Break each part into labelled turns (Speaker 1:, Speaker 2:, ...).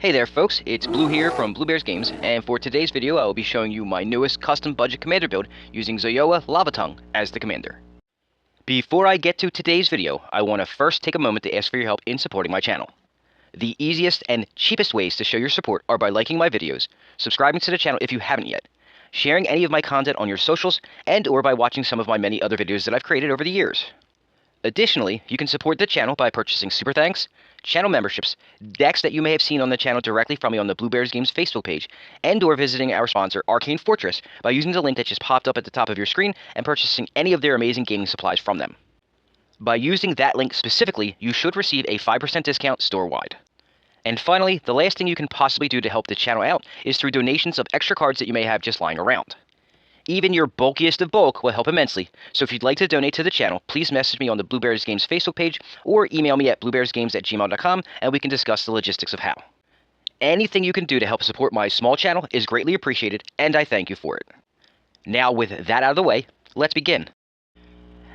Speaker 1: Hey there folks, it's Blue here from Blue Bears Games, and for today's video I will be showing you my newest custom budget commander build using Zoyowa Lava Tongue as the commander. Before I get to today's video, I want to first take a moment to ask for your help in supporting my channel. The easiest and cheapest ways to show your support are by liking my videos, subscribing to the channel if you haven't yet, sharing any of my content on your socials, and or by watching some of my many other videos that I've created over the years. Additionally, you can support the channel by purchasing Super Thanks, channel memberships, decks that you may have seen on the channel directly from me on the Blue Bears Games Facebook page, and or visiting our sponsor, Arcane Fortress, by using the link that just popped up at the top of your screen and purchasing any of their amazing gaming supplies from them. By using that link specifically, you should receive a 5% discount store-wide. And finally, the last thing you can possibly do to help the channel out is through donations of extra cards that you may have just lying around. Even your bulkiest of bulk will help immensely, so if you'd like to donate to the channel, please message me on the Blue Bears Games Facebook page or email me at bluebearsgames@gmail.com and we can discuss the logistics of how. Anything you can do to help support my small channel is greatly appreciated, and I thank you for it. Now with that out of the way, let's begin.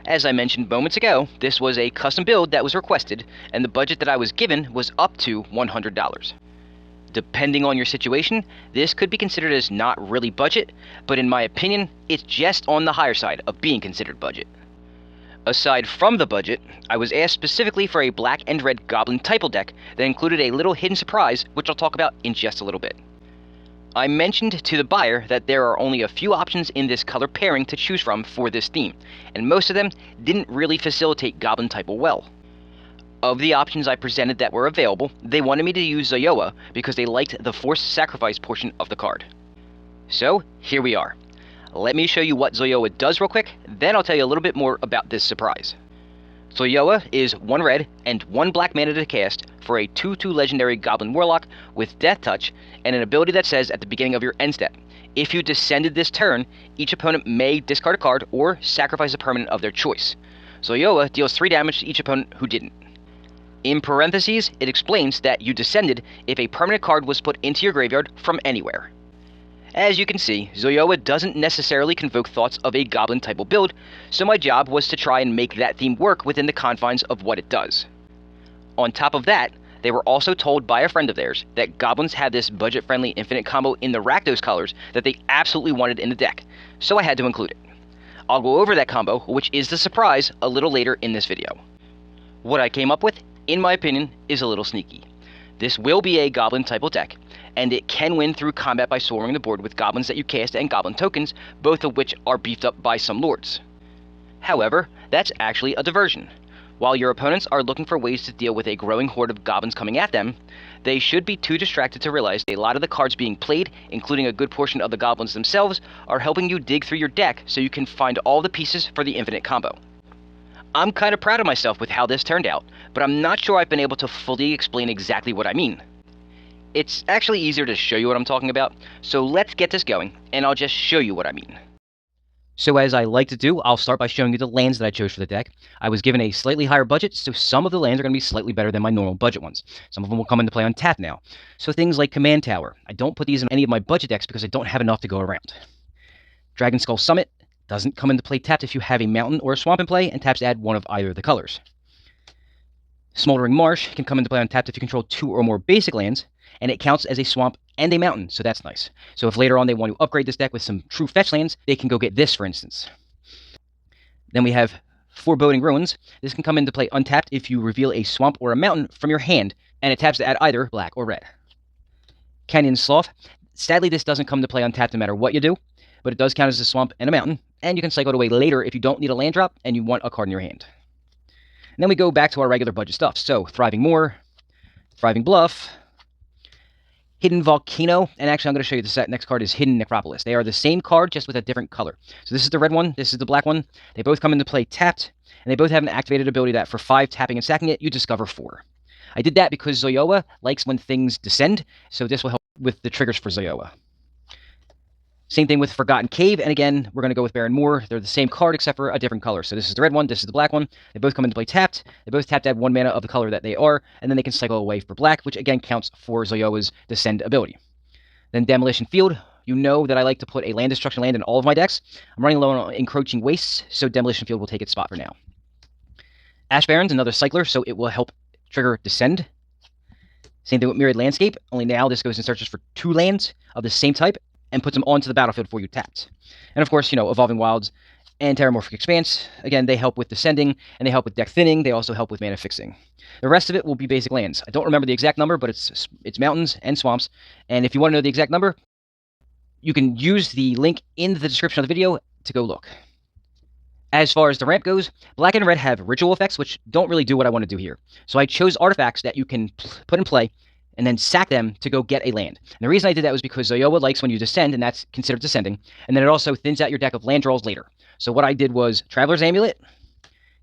Speaker 1: As I mentioned moments ago, this was a custom build that was requested, and the budget that I was given was up to $100. Depending on your situation, this could be considered as not really budget, but in my opinion, it's just on the higher side of being considered budget. Aside from the budget, I was asked specifically for a black and red goblin typal deck that included a little hidden surprise, which I'll talk about in just a little bit. I mentioned to the buyer that there are only a few options in this color pairing to choose from for this theme, and most of them didn't really facilitate goblin typal well. Of the options I presented that were available, they wanted me to use Zoyowa because they liked the forced sacrifice portion of the card. So, here we are. Let me show you what Zoyowa does real quick, then I'll tell you a little bit more about this surprise. Zoyowa is 1 red and 1 black mana to cast for a 2/2 legendary goblin warlock with death touch and an ability that says at the beginning of your end step, if you descended this turn, each opponent may discard a card or sacrifice a permanent of their choice. Zoyowa deals 3 damage to each opponent who didn't. In parentheses, it explains that you descended if a permanent card was put into your graveyard from anywhere. As you can see, Zoyowa doesn't necessarily convoke thoughts of a goblin typal build, so my job was to try and make that theme work within the confines of what it does. On top of that, they were also told by a friend of theirs that goblins have this budget-friendly infinite combo in the Rakdos colors that they absolutely wanted in the deck, so I had to include it. I'll go over that combo, which is the surprise, a little later in this video. What I came up with, in my opinion, is a little sneaky. This will be a goblin typal deck, and it can win through combat by swarming the board with goblins that you cast and goblin tokens, both of which are beefed up by some lords. However, that's actually a diversion. While your opponents are looking for ways to deal with a growing horde of goblins coming at them, they should be too distracted to realize a lot of the cards being played, including a good portion of the goblins themselves, are helping you dig through your deck so you can find all the pieces for the infinite combo. I'm kind of proud of myself with how this turned out, but I'm not sure I've been able to fully explain exactly what I mean. It's actually easier to show you what I'm talking about, so let's get this going, and I'll just show you what I mean. So as I like to do, I'll start by showing you the lands that I chose for the deck. I was given a slightly higher budget, so some of the lands are going to be slightly better than my normal budget ones. Some of them will come into play on tap now. So things like Command Tower. I don't put these in any of my budget decks because I don't have enough to go around. Dragon Skull Summit doesn't come into play tapped if you have a mountain or a swamp in play, and taps add one of either of the colors. Smoldering Marsh can come into play untapped if you control 2 or more basic lands, and it counts as a swamp and a mountain, so that's nice. So if later on they want to upgrade this deck with some true fetch lands, they can go get this, for instance. Then we have Foreboding Ruins. This can come into play untapped if you reveal a swamp or a mountain from your hand, and it taps to add either black or red. Canyon Sloth. Sadly, this doesn't come to play untapped no matter what you do, but it does count as a swamp and a mountain, and you can cycle it away later if you don't need a land drop and you want a card in your hand. And then we go back to our regular budget stuff. So, Thriving Moor, Thriving Bluff, Hidden Volcano, and actually I'm going to show you the next card is Hidden Necropolis. They are the same card, just with a different color. So this is the red one, this is the black one. They both come into play tapped, and they both have an activated ability that for 5 tapping and sacking it, you discover 4. I did that because Zoyowa likes when things descend, so this will help with the triggers for Zoyowa. Same thing with Forgotten Cave, and again, we're going to go with Barren Moor. They're the same card except for a different color. So this is the red one, this is the black one. They both come into play tapped. They both tap to add 1 mana of the color that they are, and then they can cycle away for black, which again counts for Zoyowa's Descend ability. Then Demolition Field. You know that I like to put a land destruction land in all of my decks. I'm running low on Encroaching Wastes, so Demolition Field will take its spot for now. Ash Barrens, another cycler, so it will help trigger Descend. Same thing with Myriad Landscape, only now this goes and searches for 2 lands of the same type and puts them onto the battlefield for you tapped. And of course, Evolving Wilds and Terramorphic Expanse, again, they help with descending, and they help with deck thinning. They also help with mana fixing. The rest of it will be basic lands. I don't remember the exact number, but it's mountains and swamps. And if you want to know the exact number, you can use the link in the description of the video to go look. As far as the ramp goes, black and red have ritual effects, which don't really do what I want to do here. So I chose artifacts that you can put in play and then sack them to go get a land. And the reason I did that was because Zoyowa likes when you descend, and that's considered descending, and then it also thins out your deck of land draws later. So what I did was Traveler's Amulet,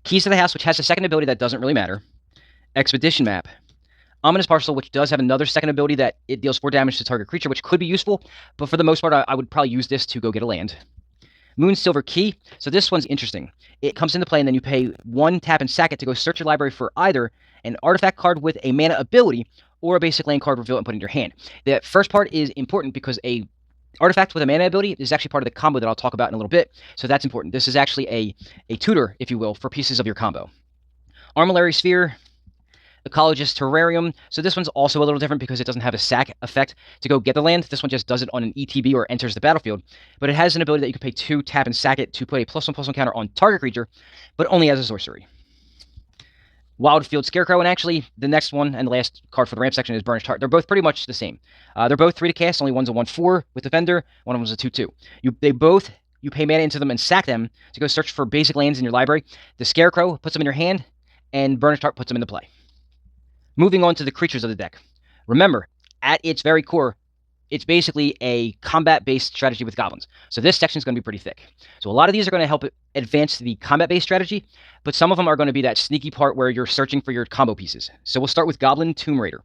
Speaker 1: Keys to the House, which has a second ability that doesn't really matter, Expedition Map, Ominous Parcel, which does have another second ability that it deals 4 damage to target creature, which could be useful, but for the most part, I would probably use this to go get a land. Moon Silver Key. So this one's interesting. It comes into play, and then you pay 1 tap and sack it to go search your library for either an artifact card with a mana ability or a basic land card, reveal it and put it in your hand. The first part is important because a artifact with a mana ability is actually part of the combo that I'll talk about in a little bit, so that's important. This is actually a tutor, if you will, for pieces of your combo. Armillary Sphere, Ecologist Terrarium. So this one's also a little different because it doesn't have a sack effect to go get the land. This one just does it on an ETB or enters the battlefield. But it has an ability that you can pay 2, tap, and sack it to put a +1/+1 counter on target creature, but only as a sorcery. Wildfield Scarecrow, and actually the next one and the last card for the ramp section is Burnished Heart. They're both pretty much the same. They're both 3 to cast, only one's a 1/4 with Defender, one of them's a 2/2. You pay mana into them and sack them to go search for basic lands in your library. The Scarecrow puts them in your hand, and Burnished Heart puts them into play. Moving on to the creatures of the deck. Remember, at its very core, it's basically a combat-based strategy with goblins. So this section is going to be pretty thick. So a lot of these are going to help advance the combat-based strategy, but some of them are going to be that sneaky part where you're searching for your combo pieces. So we'll start with Goblin Tomb Raider.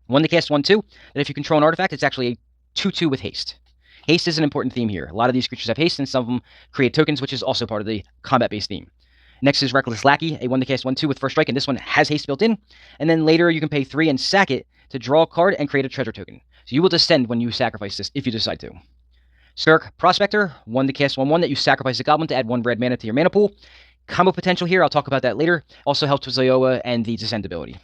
Speaker 1: 1 to cast 1/2, that if you control an artifact, it's actually a 2/2 with haste. Haste is an important theme here. A lot of these creatures have haste, and some of them create tokens, which is also part of the combat-based theme. Next is Reckless Lackey, a 1 to cast 1/2 with first strike, and this one has haste built in. And then later you can pay 3 and sack it to draw a card and create a treasure token. So you will descend when you sacrifice this, if you decide to. Skirk Prospector, 1 to cast 1/1 that you sacrifice a goblin to add 1 red mana to your mana pool. Combo potential here, I'll talk about that later. Also helps with Zoyowa and the descend ability.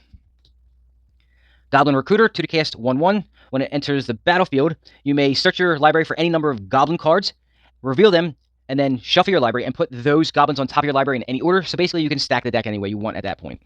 Speaker 1: Goblin Recruiter, 2 to cast 1/1. When it enters the battlefield, you may search your library for any number of goblin cards, reveal them, and then shuffle your library and put those goblins on top of your library in any order. So basically, you can stack the deck any way you want at that point.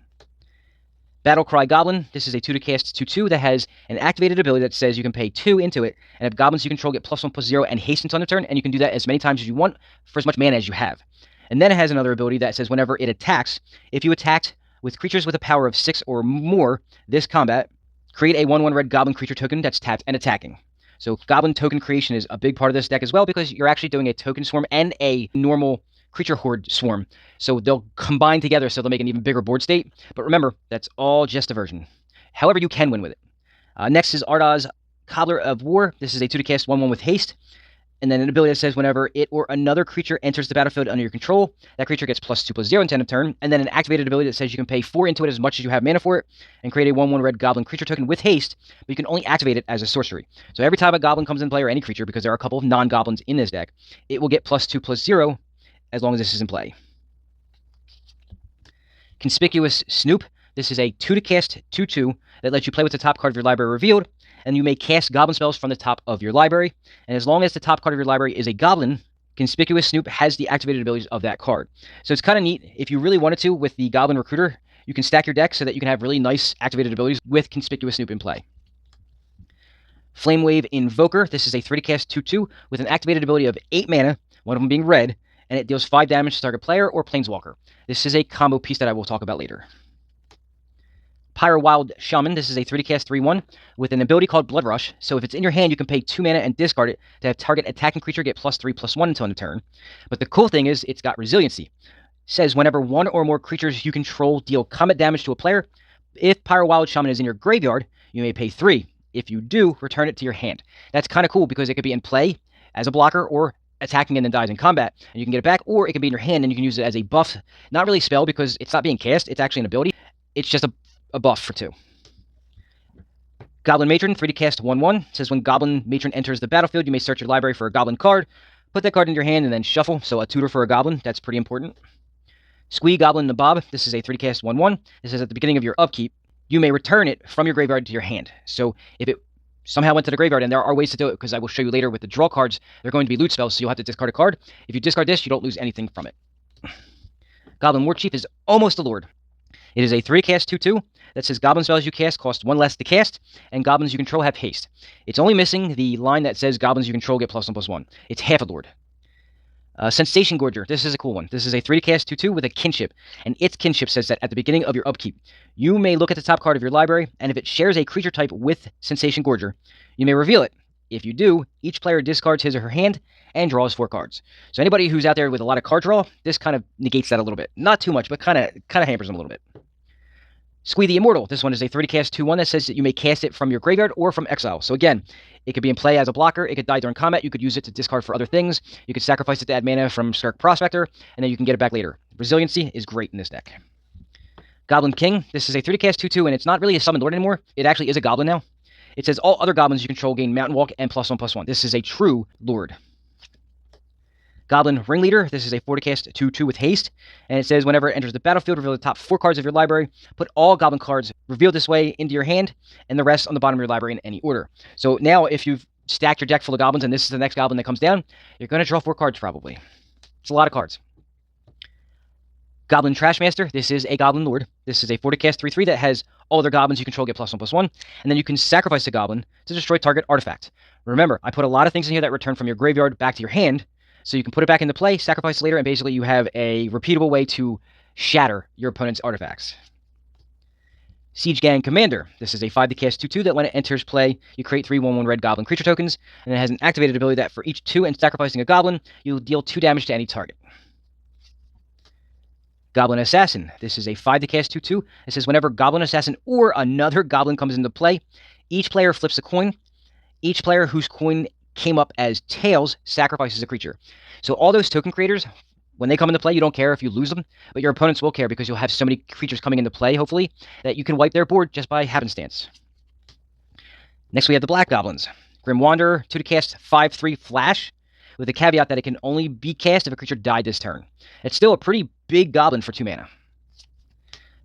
Speaker 1: Battlecry Goblin. This is a 2 to cast 2/2 that has an activated ability that says you can pay 2 into it, and if goblins you control get +1/+0 and haste on the turn, and you can do that as many times as you want for as much mana as you have. And then it has another ability that says whenever it attacks, if you attacked with creatures with a power of 6 or more this combat, create a 1/1 red goblin creature token that's tapped and attacking. So goblin token creation is a big part of this deck as well, because you're actually doing a token swarm and a normal creature horde swarm. So they'll combine together, so they'll make an even bigger board state. But remember, that's all just a version. However, you can win with it. Next is Ardaz, Cobbler of War. This is a 2 to cast 1/1 with haste. And then an ability that says whenever it or another creature enters the battlefield under your control, that creature gets +2/+0 until end of turn. And then an activated ability that says you can pay 4 into it as much as you have mana for it, and create a 1/1 red goblin creature token with haste, but you can only activate it as a sorcery. So every time a goblin comes in play, or any creature, because there are a couple of non-goblins in this deck, it will get +2/+0 as long as this is in play. Conspicuous Snoop. This is a 2 to cast 2/2 that lets you play with the top card of your library revealed, and you may cast goblin spells from the top of your library. And as long as the top card of your library is a goblin, Conspicuous Snoop has the activated abilities of that card. So it's kind of neat. If you really wanted to, with the Goblin Recruiter, you can stack your deck so that you can have really nice activated abilities with Conspicuous Snoop in play. Flamewave Invoker. This is a 3 to cast 2/2 with an activated ability of 8 mana, one of them being red, and it deals 5 damage to target player or planeswalker. This is a combo piece that I will talk about later. Pyro Wild Shaman. This is a 3 to cast 3/1 with an ability called Blood Rush. So if it's in your hand, you can pay 2 mana and discard it to have target attacking creature get +3/+1 until end of turn. But the cool thing is it's got resiliency. It says whenever 1 or more creatures you control deal combat damage to a player, if Pyro Wild Shaman is in your graveyard, you may pay 3. If you do, return it to your hand. That's kind of cool because it could be in play as a blocker or attacking and then dies in combat, and you can get it back, or it can be in your hand and you can use it as a buff. Not really a spell because it's not being cast, it's actually an ability. It's just a buff for 2. Goblin Matron, 3 to cast 1/1. Says when Goblin Matron enters the battlefield, you may search your library for a goblin card, put that card in your hand, and then shuffle. So a tutor for a goblin, that's pretty important. Squee Goblin Nabob. This is a 3 to cast 1/1. This is at the beginning of your upkeep. you may return it from your graveyard to your hand. So if it somehow went to the graveyard, and there are ways to do it, because I will show you later with the draw cards, they're going to be loot spells, so you'll have to discard a card. If you discard this, you don't lose anything from it. Goblin War Chief is almost a lord. It is a 3-cast 2/2 that says goblin spells you cast cost 1 less to cast, and goblins you control have haste. It's only missing the line that says goblins you control get +1/+1. It's half a lord. Sensation Gorger. This is a cool one. This is a 3-cast 2/2 with a kinship, and its kinship says that at the beginning of your upkeep, you may look at the top card of your library, and if it shares a creature type with Sensation Gorger, you may reveal it. If you do, each player discards his or her hand and draws 4 cards. So anybody who's out there with a lot of card draw, this kind of negates that a little bit. Not too much, but kind of hampers them a little bit. Squee the Immortal. This one is a 30-cast 2/1 that says that you may cast it from your graveyard or from exile. So again, it could be in play as a blocker, it could die during combat, you could use it to discard for other things, you could sacrifice it to add mana from Skirk Prospector, and then you can get it back later. Resiliency is great in this deck. Goblin King. This is a 30-cast 2/2, and it's not really a Summoned Lord anymore. It actually is a goblin now. It says all other goblins you control gain Mountain Walk and +1/+1. This is a true lord. Goblin Ringleader. This is a 40-cast 2/2 with haste, and it says whenever it enters the battlefield, reveal the top 4 cards of your library, put all goblin cards revealed this way into your hand, and the rest on the bottom of your library in any order. So now if you've stacked your deck full of goblins, and this is the next goblin that comes down, you're going to draw 4 cards probably. It's a lot of cards. Goblin Trashmaster. This is a Goblin Lord. This is a 40-cast 3/3 that has all other goblins you control get +1/+1, and then you can sacrifice a goblin to destroy target artifact. Remember, I put a lot of things in here that return from your graveyard back to your hand, so you can put it back into play, sacrifice it later, and basically you have a repeatable way to shatter your opponent's artifacts. Siege Gang Commander. This is a 5-cast 2/2 that when it enters play, you create 3 1/1 red goblin creature tokens, and it has an activated ability that for each 2 and sacrificing a goblin, you'll deal 2 damage to any target. Goblin Assassin. This is a 5-cast 2/2. It says whenever Goblin Assassin or another goblin comes into play, each player flips a coin. Each player whose coin came up as tails sacrifices a creature. So all those token creators, when they come into play, you don't care if you lose them, but your opponents will care because you'll have so many creatures coming into play, hopefully, that you can wipe their board just by happenstance. Next we have the Black Goblins. Grim Wanderer, 2-cast 5/3 flash, with the caveat that it can only be cast if a creature died this turn. It's still a pretty big goblin for 2 mana.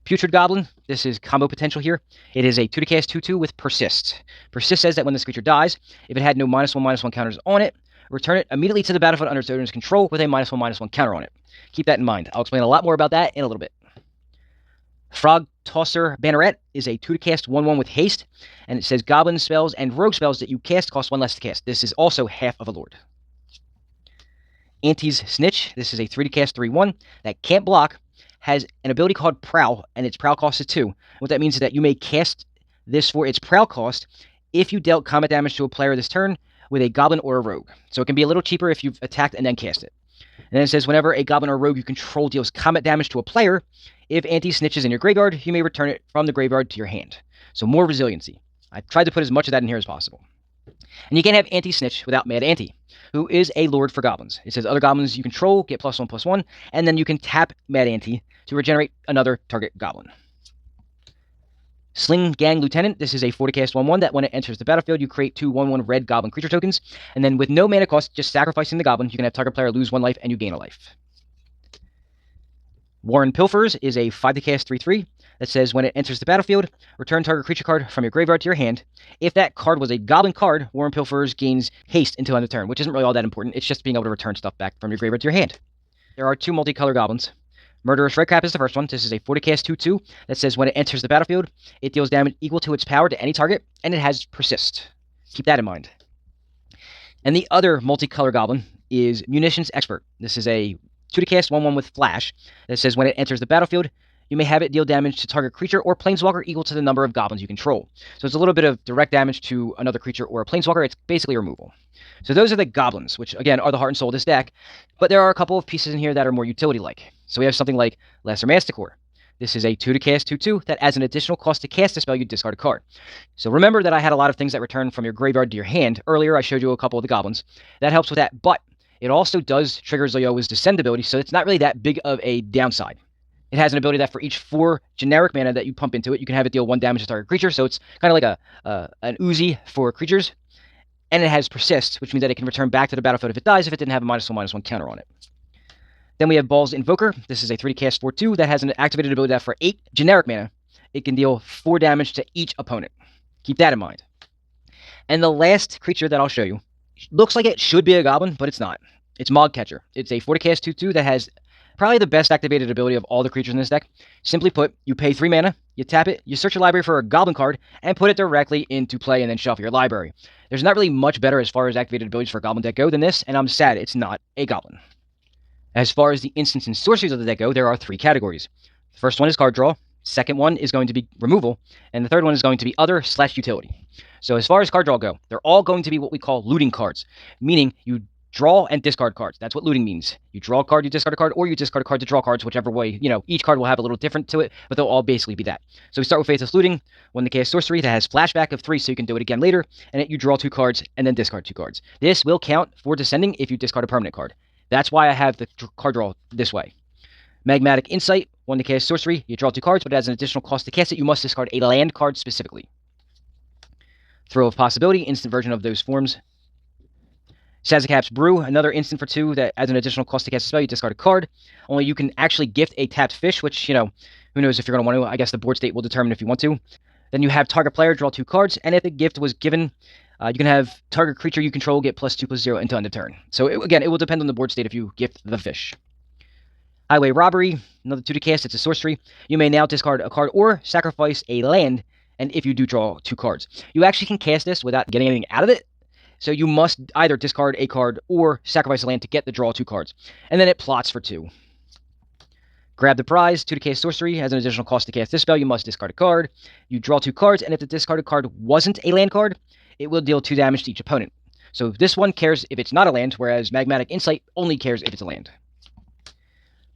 Speaker 1: Putrid Goblin. This is combo potential here. It is a 2-cast 2/2 with Persist. Persist says that when this creature dies, if it had no -1/-1 counters on it, return it immediately to the battlefield under its owner's control with a -1/-1 counter on it. Keep that in mind. I'll explain a lot more about that in a little bit. Frog Tosser Banneret is a 2-cast 1/1 with haste, and it says goblin spells and rogue spells that you cast cost 1 less to cast. This is also half of a lord. Auntie's Snitch. This is a 3-cast 3/1 that can't block, has an ability called Prowl, and its Prowl cost is 2. What that means is that you may cast this for its Prowl cost if you dealt combat damage to a player this turn with a goblin or a rogue. So it can be a little cheaper if you've attacked and then cast it. And then it says whenever a goblin or rogue you control deals combat damage to a player, if Auntie's Snitch is in your graveyard, you may return it from the graveyard to your hand. So more resiliency. I tried to put as much of that in here as possible. And you can't have Auntie's Snitch without Mad Auntie, who is a lord for goblins. It says other goblins you control get +1/+1, and then you can tap Mad Auntie to regenerate another target goblin. Sling Gang Lieutenant. This is a 40-cast 1/1 that when it enters the battlefield, you create 2 1/1 red goblin creature tokens, and then with no mana cost, just sacrificing the goblin, you can have target player lose 1 life and you gain a life. Warren Pilfers is a 5-cast 3/3 that says when it enters the battlefield, return target creature card from your graveyard to your hand. If that card was a goblin card, Warren Pilfers gains haste until end of turn, which isn't really all that important. It's just being able to return stuff back from your graveyard to your hand. There are 2 multicolor goblins. Murderous Redcap is the first one. This is a 40-cast 2/2 that says when it enters the battlefield, it deals damage equal to its power to any target, and it has Persist. Keep that in mind. And the other multicolor goblin is Munitions Expert. This is a 2-cast 1/1 with Flash that says when it enters the battlefield, you may have it deal damage to target creature or planeswalker equal to the number of goblins you control. So it's a little bit of direct damage to another creature or a planeswalker. It's basically removal. So those are the goblins, which again are the heart and soul of this deck, but there are a couple of pieces in here that are more utility-like. So we have something like Lesser Masticore. This is a 2-cast 2/2 that adds an additional cost to cast a spell, you discard a card. So remember that I had a lot of things that return from your graveyard to your hand. Earlier I showed you a couple of the goblins. That helps with that, but it also does trigger Zoyowa's Descend ability, so it's not really that big of a downside. It has an ability that for each 4 generic mana that you pump into it, you can have it deal 1 damage to target creature, so it's kind of like an Uzi for creatures. And it has Persist, which means that it can return back to the battlefield if it dies, if it didn't have a -1/-1 counter on it. Then we have Balls Invoker. This is a 3-cast 4/2 that has an activated ability that for 8 generic mana, it can deal 4 damage to each opponent. Keep that in mind. And the last creature that I'll show you looks like it should be a goblin, but it's not. It's Mogcatcher. It's a 40 cast 2/2 that has probably the best activated ability of all the creatures in this deck. Simply put, you pay 3 mana, you tap it, you search your library for a goblin card, and put it directly into play and then shuffle your library. There's not really much better as far as activated abilities for a goblin deck go than this, and I'm sad it's not a goblin. As far as the instants and sorceries of the deck go, there are 3 categories. The first one is card draw, second one is going to be removal, and the third one is going to be other/utility. So as far as card draw go, they're all going to be what we call looting cards, meaning you draw and discard cards. That's what looting means. You draw a card, you discard a card, or you discard a card to draw cards, whichever way. Each card will have a little different to it, but they'll all basically be that. So we start with Faithless Looting, one cast sorcery that has flashback of 3, so you can do it again later, and you draw 2 cards and then discard 2 cards. This will count for descending if you discard a permanent card. That's why I have the card draw this way. Magmatic Insight, one cast sorcery, you draw 2 cards, but it has an additional cost to cast it. You must discard a land card specifically. Throw of Possibility, instant version of those forms. Sazakap's Brew, another instant for 2 that adds an additional cost to cast a spell. You discard a card. Only you can actually gift a tapped fish, which, who knows if you're going to want to. I guess the board state will determine if you want to. Then you have target player, draw 2 cards, and if the gift was given, you can have target creature you control get +2/+0 until end of turn. So, it will depend on the board state if you gift the fish. Highway Robbery, another 2 to cast. It's a sorcery. You may now discard a card or sacrifice a land, and if you do draw 2 cards. You actually can cast this without getting anything out of it, so you must either discard a card or sacrifice a land to get the draw 2 cards. And then it plots for 2. Grab the Prize, 2 to cast sorcery, has an additional cost to cast this spell. You must discard a card. You draw 2 cards, and if the discarded card wasn't a land card, it will deal 2 damage to each opponent. So this one cares if it's not a land, whereas Magmatic Insight only cares if it's a land.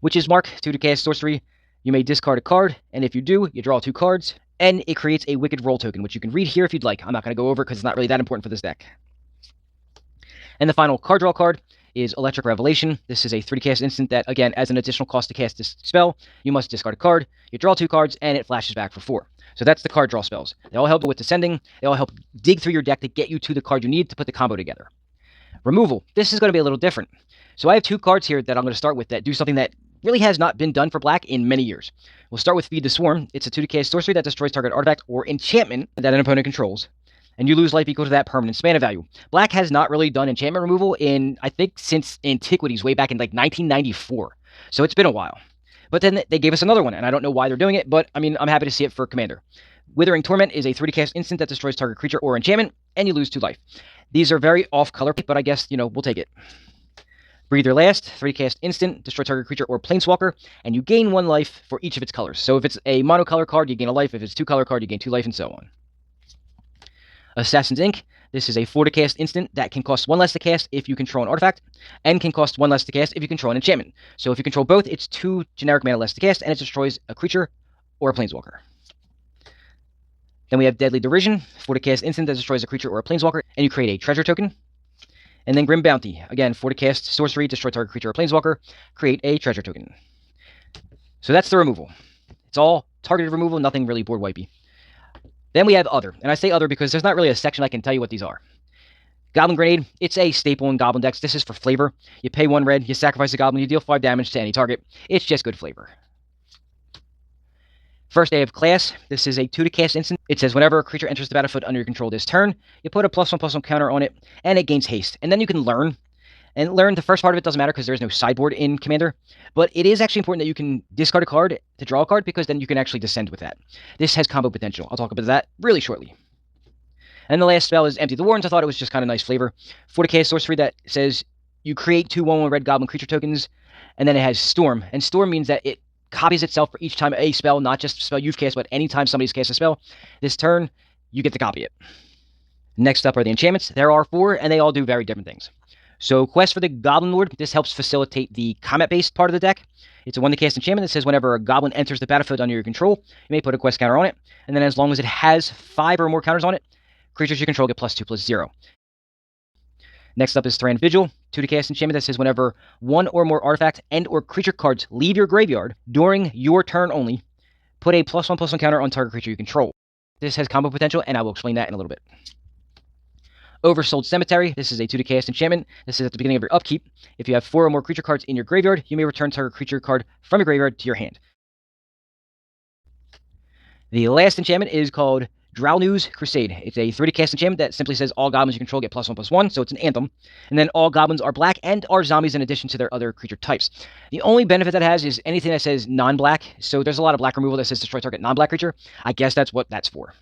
Speaker 1: Witch's Mark, 2 to cast sorcery. You may discard a card, and if you do, you draw 2 cards, and it creates a Wicked Roll token, which you can read here if you'd like. I'm not going to go over it because it's not really that important for this deck. And the final card draw card is Electric Revelation. This is a 3 cast instant that, again, as an additional cost to cast this spell, you must discard a card, you draw 2 cards, and it flashes back for 4. So that's the card draw spells. They all help with descending. They all help dig through your deck to get you to the card you need to put the combo together. Removal. This is going to be a little different. So I have 2 cards here that I'm going to start with that do something that really has not been done for black in many years. We'll start with Feed the Swarm. It's a 2 cast sorcery that destroys target artifact or enchantment that an opponent controls, and you lose life equal to that permanent mana value. Black has not really done enchantment removal in, I think, since Antiquities, way back in like 1994. So it's been a while. But then they gave us another one, and I don't know why they're doing it, but I mean, I'm happy to see it for Commander. Withering Torment is a 3 cast instant that destroys target creature or enchantment, and you lose 2 life. These are very off-color, but I guess, we'll take it. Breather Last, 3 cast instant, destroy target creature or planeswalker, and you gain 1 life for each of its colors. So if it's a monocolor card, you gain a life. If it's 2-color card, you gain 2 life, and so on. Assassin's Ink. This is a 4 to cast instant that can cost 1 less to cast if you control an artifact, and can cost 1 less to cast if you control an enchantment. So if you control both, it's 2 generic mana less to cast, and it destroys a creature or a planeswalker. Then we have Deadly Derision, 4 to cast instant that destroys a creature or a planeswalker, and you create a treasure token. And then Grim Bounty, again, 4 to cast sorcery, destroy target creature or planeswalker, create a treasure token. So that's the removal. It's all targeted removal, nothing really board wipey. Then we have Other, and I say Other because there's not really a section I can tell you what these are. Goblin Grenade, it's a staple in Goblin decks. This is for flavor. You pay 1 red, you sacrifice a goblin, you deal 5 damage to any target. It's just good flavor. First Day of Class, this is a 2 to cast instant. It says whenever a creature enters the battlefield under your control this turn, you put a +1/+1 counter on it, and it gains haste. And then you can learn. And learn, the first part of it doesn't matter because there is no sideboard in Commander, but it is actually important that you can discard a card to draw a card because then you can actually descend with that. This has combo potential. I'll talk about that really shortly. And the last spell is Empty the Wardens. I thought it was just kind of nice flavor. 4 to cast sorcery that says you create 2 1/1 red goblin creature tokens, and then it has Storm. And Storm means that it copies itself for each time a spell, not just a spell you've cast, but anytime somebody's cast a spell. This turn, you get to copy it. Next up are the enchantments. There are 4, and they all do very different things. So, Quest for the Goblin Lord. This helps facilitate the combat-based part of the deck. It's a 1 to cast enchantment that says whenever a goblin enters the battlefield under your control, you may put a quest counter on it, and then as long as it has 5 or more counters on it, creatures you control get +2/+0. Next up is Thran Vigil, 2 to cast enchantment that says whenever 1 or more artifact and or creature cards leave your graveyard during your turn only, put a +1/+1 counter on target creature you control. This has combo potential, and I will explain that in a little bit. Oversold Cemetery. This is a 2 to cast enchantment. This is at the beginning of your upkeep. If you have 4 or more creature cards in your graveyard, you may return target creature card from your graveyard to your hand. The last enchantment is called Drownews Crusade. It's a 3D cast enchantment that simply says all goblins you control get +1/+1, so it's an anthem. And then all goblins are black and are zombies in addition to their other creature types. The only benefit that has is anything that says non-black, so there's a lot of black removal that says destroy target non-black creature. I guess that's what that's for.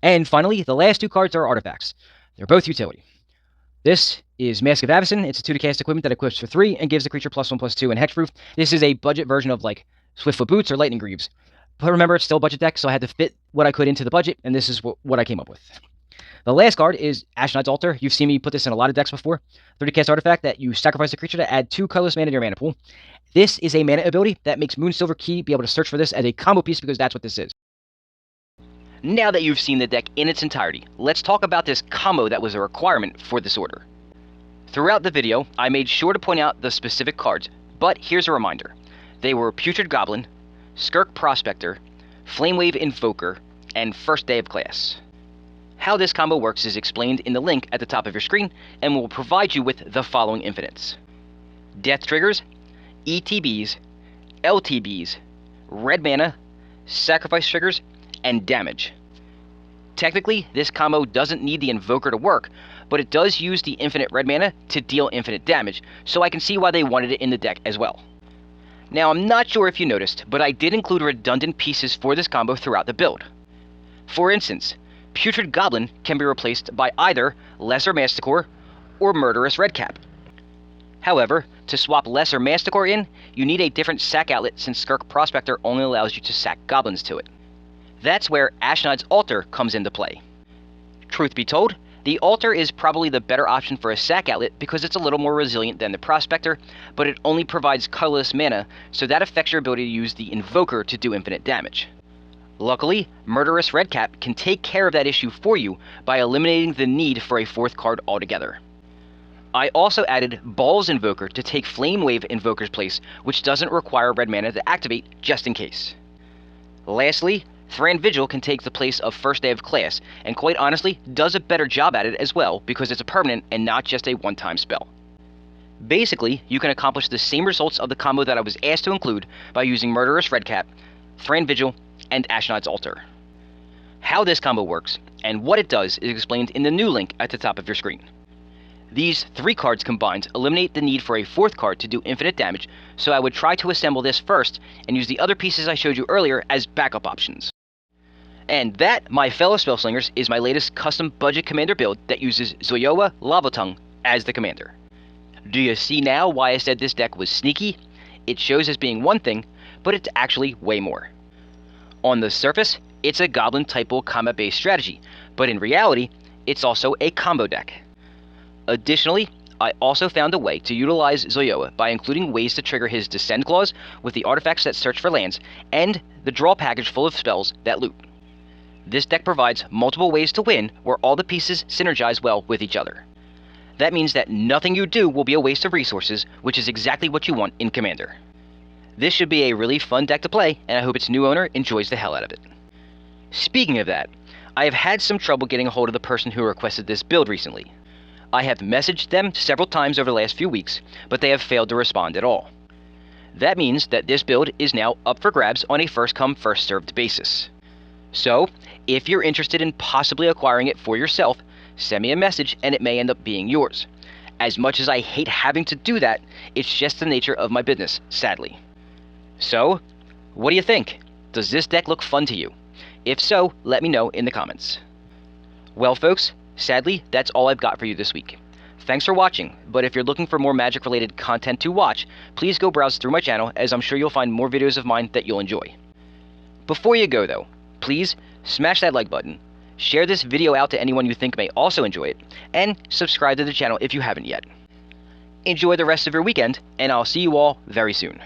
Speaker 1: And finally, the last two cards are artifacts. They're both utility. This is Mask of Avacyn. It's a 2 to cast equipment that equips for 3 and gives the creature +1/+2 and hexproof. This is a budget version of like Swiftfoot Boots or Lightning Greaves. But remember, it's still a budget deck, so I had to fit what I could into the budget, and this is what I came up with. The last card is Ashnod's Altar. You've seen me put this in a lot of decks before. 30 cast artifact that you sacrifice a creature to add 2 colorless mana to your mana pool. This is a mana ability that makes Moonsilver Key be able to search for this as a combo piece because that's what this is. Now that you've seen the deck in its entirety, let's talk about this combo that was a requirement for this order. Throughout the video, I made sure to point out the specific cards, but here's a reminder. They were Putrid Goblin, Skirk Prospector, Flamewave Invoker, and First Day of Class. How this combo works is explained in the link at the top of your screen, and will provide you with the following infinites: Death Triggers, ETBs, LTBs, Red Mana, Sacrifice Triggers, and Damage. Technically, this combo doesn't need the Invoker to work, but it does use the infinite red mana to deal infinite damage, so I can see why they wanted it in the deck as well. Now, I'm not sure if you noticed, but I did include redundant pieces for this combo throughout the build. For instance, Putrid Goblin can be replaced by either Lesser Masticore or Murderous Redcap. However, to swap Lesser Masticore in, you need a different sack outlet since Skirk Prospector only allows you to sack goblins to it. That's where Ashnod's Altar comes into play. Truth be told, the Altar is probably the better option for a sack outlet because it's a little more resilient than the Prospector, but it only provides colorless mana, so that affects your ability to use the Invoker to do infinite damage. Luckily, Murderous Redcap can take care of that issue for you by eliminating the need for a 4th card altogether. I also added Ball's Invoker to take Flamewave Invoker's place, which doesn't require red mana to activate, just in case. Lastly, Thran Vigil can take the place of First Day of Class, and quite honestly, does a better job at it as well because it's a permanent and not just a one-time spell. Basically, you can accomplish the same results of the combo that I was asked to include by using Murderous Redcap, Thran Vigil, and Ashnod's Altar. How this combo works, and what it does is explained in the new link at the top of your screen. These 3 cards combined eliminate the need for a 4th card to do infinite damage, so I would try to assemble this first and use the other pieces I showed you earlier as backup options. And that, my fellow Spellslingers, is my latest custom budget commander build that uses Zoyowa Lavatongue as the commander. Do you see now why I said this deck was sneaky? It shows as being one thing, but it's actually way more. On the surface, it's a Goblin typal combat-based strategy, but in reality, it's also a combo deck. Additionally, I also found a way to utilize Zoyowa by including ways to trigger his Descend clause with the artifacts that search for lands, and the draw package full of spells that loot. This deck provides multiple ways to win where all the pieces synergize well with each other. That means that nothing you do will be a waste of resources, which is exactly what you want in Commander. This should be a really fun deck to play, and I hope its new owner enjoys the hell out of it. Speaking of that, I have had some trouble getting a hold of the person who requested this build recently. I have messaged them several times over the last few weeks, but they have failed to respond at all. That means that this build is now up for grabs on a first-come, first-served basis. So, if you're interested in possibly acquiring it for yourself, send me a message and it may end up being yours. As much as I hate having to do that, it's just the nature of my business, sadly. So, what do you think? Does this deck look fun to you? If so, let me know in the comments. Well folks, sadly, that's all I've got for you this week. Thanks for watching, but if you're looking for more Magic-related content to watch, please go browse through my channel as I'm sure you'll find more videos of mine that you'll enjoy. Before you go though, please smash that like button, share this video out to anyone you think may also enjoy it, and subscribe to the channel if you haven't yet. Enjoy the rest of your weekend, and I'll see you all very soon.